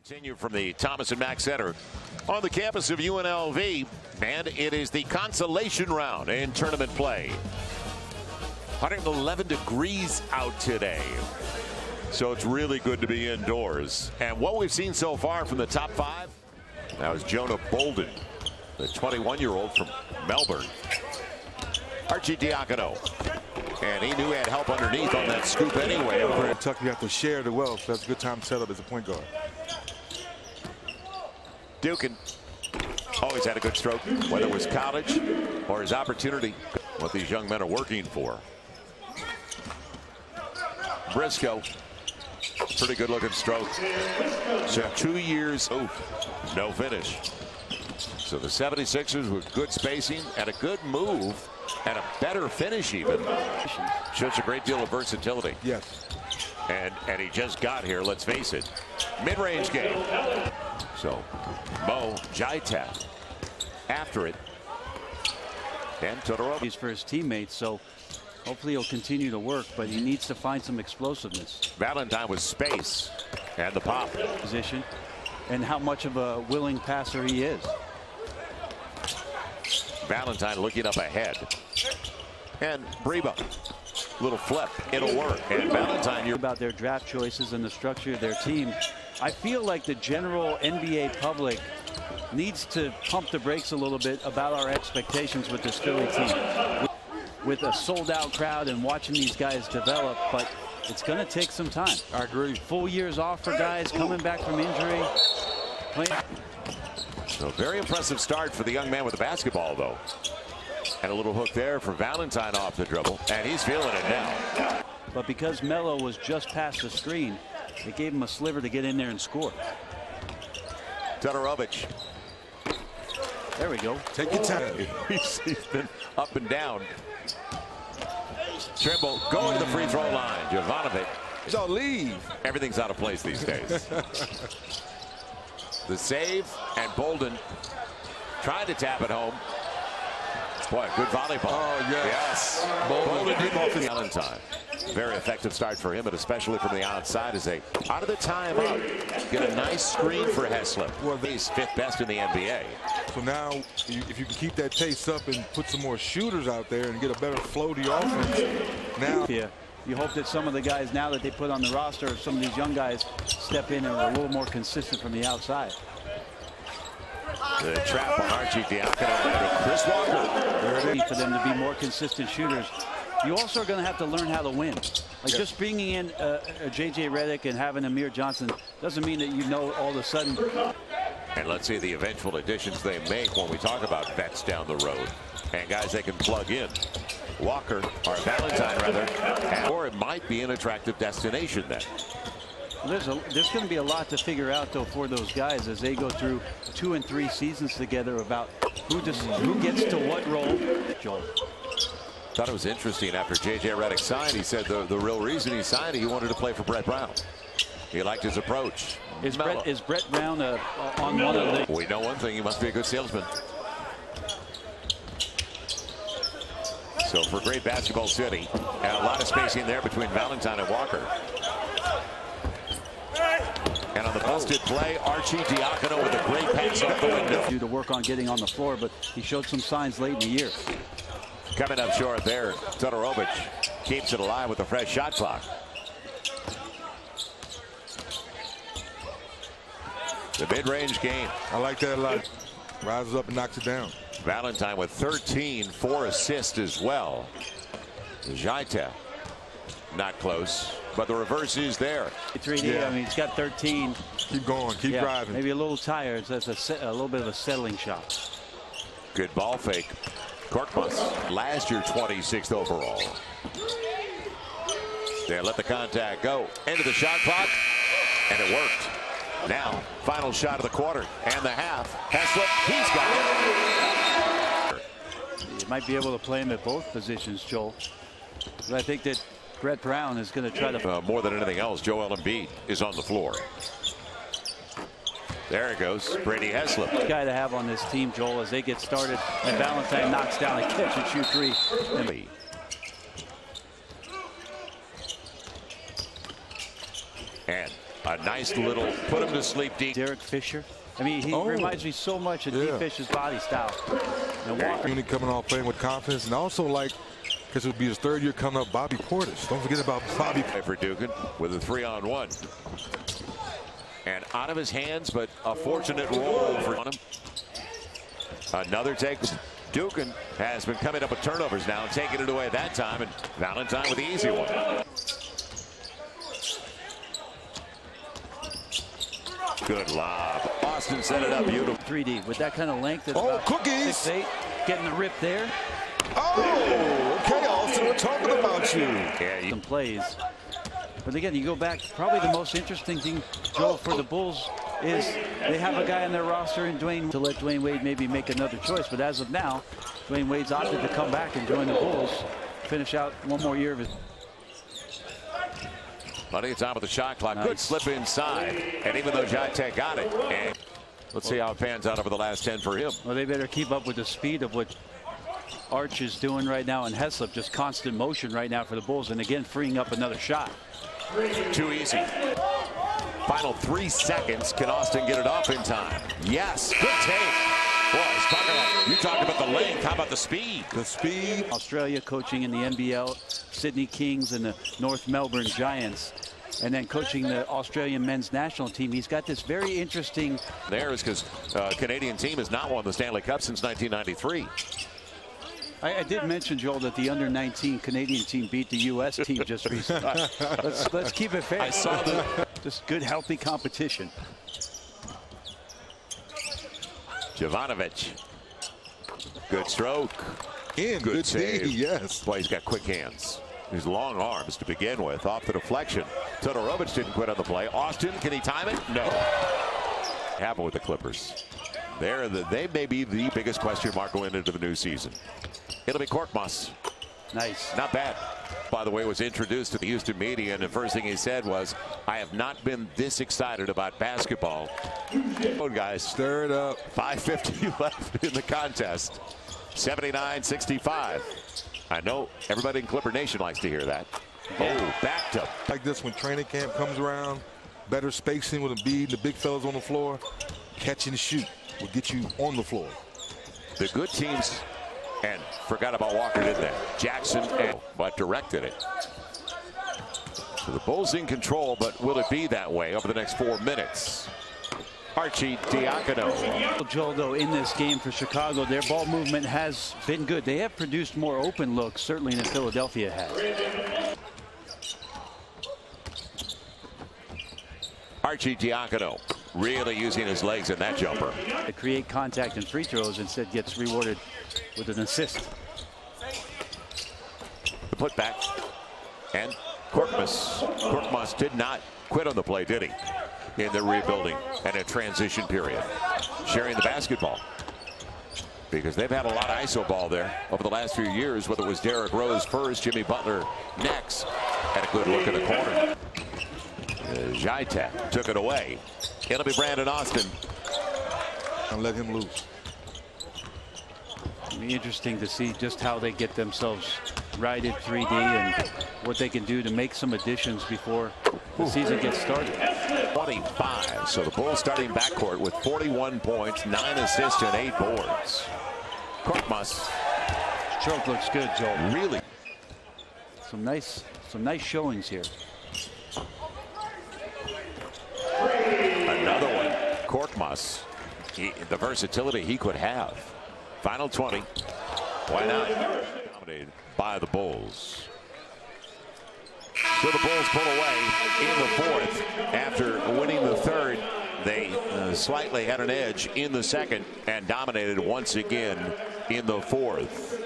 Continue from the Thomas and Mack Center on the campus of UNLV, and it is the consolation round in tournament play. 111 degrees out today, so it's really good to be indoors. And what we've seen so far from the top five, now is Jonah Bolden, the 21-year-old from Melbourne. Archie Diacono, and he knew he had help underneath on that scoop anyway. Over at Tuck, you have to share the wealth. That's a good time to set up as a point guard. Dukin always had a good stroke, whether it was college or his opportunity, what these young men are working for. Briscoe, pretty good looking stroke. So 2 years, no finish. So the 76ers with good spacing and a good move and a better finish even. Shows a great deal of versatility. Yes. And he just got here, let's face it. Mid-range game. So Mo Jaita after it. And Todorovic. He's for his teammates, so hopefully he'll continue to work, but he needs to find some explosiveness. Valentine with space and the pop. Position and how much of a willing passer he is. Valentine looking up ahead. And Breba. Little flip. It'll work. And Valentine, you're about their draft choices and the structure of their team. I feel like the general NBA public needs to pump the brakes a little bit about our expectations with this Philly team. With a sold-out crowd and watching these guys develop, but it's going to take some time. I agree. Full years off for guys coming back from injury. So very impressive start for the young man with the basketball, though. And a little hook there for Valentine off the dribble, and he's feeling it now. But because Melo was just past the screen, it gave him a sliver to get in there and score. Todorovic. There we go. Take your time. He's been up and down. Trimble going to the free throw line. Jovanovic. Don't leave. Everything's out of place these days. The save, and Bolden trying to tap it home. Boy, good volleyball. Oh, yes. Bolden deep off the Valentine. Very effective start for him, but especially from the outside as they, out of the timeout, get a nice screen for Heslip. Well, he's fifth best in the NBA. So now, if you can keep that pace up and put some more shooters out there and get a better flow to your offense, now. Yeah, you hope that some of the guys now that they put on the roster, some of these young guys step in and are a little more consistent from the outside. The trap on Archie Diacono and Chris Walker. For them to be more consistent shooters. You also are going to have to learn how to win. Like just bringing in J.J. Redick and having Amir Johnson doesn't mean that you know all of a sudden. And let's see the eventual additions they make when we talk about vets down the road. And guys they can plug in. Walker, or Valentine rather, or it might be an attractive destination then. There's going to be a lot to figure out, though, for those guys as they go through 2 and 3 seasons together about who gets to what role. Joel. Thought it was interesting after J.J. Redick signed. He said the real reason he signed it, he wanted to play for Brett Brown. He liked his approach. Is Brett Brown on one of the... We know one thing, he must be a good salesman. So for great basketball city, and a lot of spacing there between Valentine and Walker. And on the busted play, Archie Diacono with a great pass off the window. To work on getting on the floor, but he showed some signs late in the year. Coming up short there, Todorovic keeps it alive with a fresh shot clock. The mid-range game. I like that a lot. Rises up and knocks it down. Valentine with 13, 4 assists as well. Jaita not close, but the reverse is there. 3D, yeah. I mean, he's got 13. Keep going, keep driving. Maybe a little tired. That's a little bit of a settling shot. Good ball fake. Korkmaz, last year 26th overall. They let the contact go. Into the shot clock, and it worked. Now, final shot of the quarter and the half. Heslip, he's got it. You might be able to play him at both positions, Joel. But I think that Brett Brown is going to try to... more than anything else, Joel Embiid is on the floor. There it goes, Brady Heslip. Guy to have on this team, Joel, as they get started. And Valentine knocks down a catch and shoot three. And a A nice little put him to sleep deep. Derek Fisher. I mean, he reminds me so much of D. Fisher's body style. And Walker coming off playing with confidence, and also like, because it would be his third year coming up, Bobby Portis. Don't forget about Bobby. For Dugan with a 3-on-1. And out of his hands, but a fortunate roll for him. Another take. Dugan has been coming up with turnovers now, taking it away at that time, and Valentine with the easy one. Good lob. Austin set it up beautiful. 3D with that kind of length. About cookies! 6'8", getting the rip there. Oh, okay, Austin, we're talking about you. Yeah, Some plays. But again, you go back, probably the most interesting thing, Joe, for the Bulls is they have a guy on their roster in Dwayne to let Dwayne Wade maybe make another choice. But as of now, Dwayne Wade's opted to come back and join the Bulls, finish out one more year of his. Plenty of time with the shot clock. Nice. Good slip inside. And even though Jai got it, and let's see how it pans out over the last 10 for him. Well, they better keep up with the speed of what Arch is doing right now, and Heslop just constant motion right now for the Bulls, and again freeing up another shot. Too easy. Final 3 seconds. Can Austin get it off in time? Yes. Good take. Boy, you talked about the length. How about the speed? The speed. Australia coaching in the NBL, Sydney Kings and the North Melbourne Giants, and then coaching the Australian men's national team. He's got this very interesting. There is because Canadian team has not won the Stanley Cup since 1993. I did mention, Joel, that the under-19 Canadian team beat the U.S. team just recently. let's keep it fair. I saw that. Just good, healthy competition. Jovanovic. Good stroke. Good save. D, yes. Boy, he's got quick hands. His long arms to begin with. Off the deflection. Todorovic didn't quit on the play. Austin, can he time it? No. Happened with the Clippers. They may be the biggest question mark going into the new season. It'll be Korkmaz. Nice. Not bad. By the way, was introduced to the Houston media, and the first thing he said was, I have not been this excited about basketball. Oh, guys. Stir it up. 5:50 left in the contest. 79-65. I know everybody in Clipper Nation likes to hear that. Oh, backed up. Like this when training camp comes around, better spacing with Embiid and the big fellas on the floor. Catch and shoot will get you on the floor. The good teams, and forgot about Walker, didn't they? Jackson, but directed it. So the Bulls in control, but will it be that way over the next 4 minutes? Arcidiacono. Joel, though, in this game for Chicago, their ball movement has been good. They have produced more open looks, certainly, than Philadelphia has. Arcidiacono really using his legs in that jumper. To create contact and free throws, instead gets rewarded with an assist. The putback. And Korkmaz did not quit on the play, did he? In the rebuilding and a transition period. Sharing the basketball. Because they've had a lot of ISO ball there over the last few years, whether it was Derrick Rose first, Jimmy Butler next. Had a good look at the corner. Jaitek took it away. It'll be Brandon Austin. And let him loose. It'll be interesting to see just how they get themselves righted 3D and what they can do to make some additions before the season gets started. 25. So the Bulls starting backcourt with 41 points, 9 assists, and 8 boards. Korkmaz. Stroke looks good, Joel. Really. Some nice showings here. Another one. Korkmaz. The versatility he could have. Final 20. Why not? Dominated by the Bulls. So the Bulls pull away in the fourth. After winning the third, they slightly had an edge in the second and dominated once again in the fourth.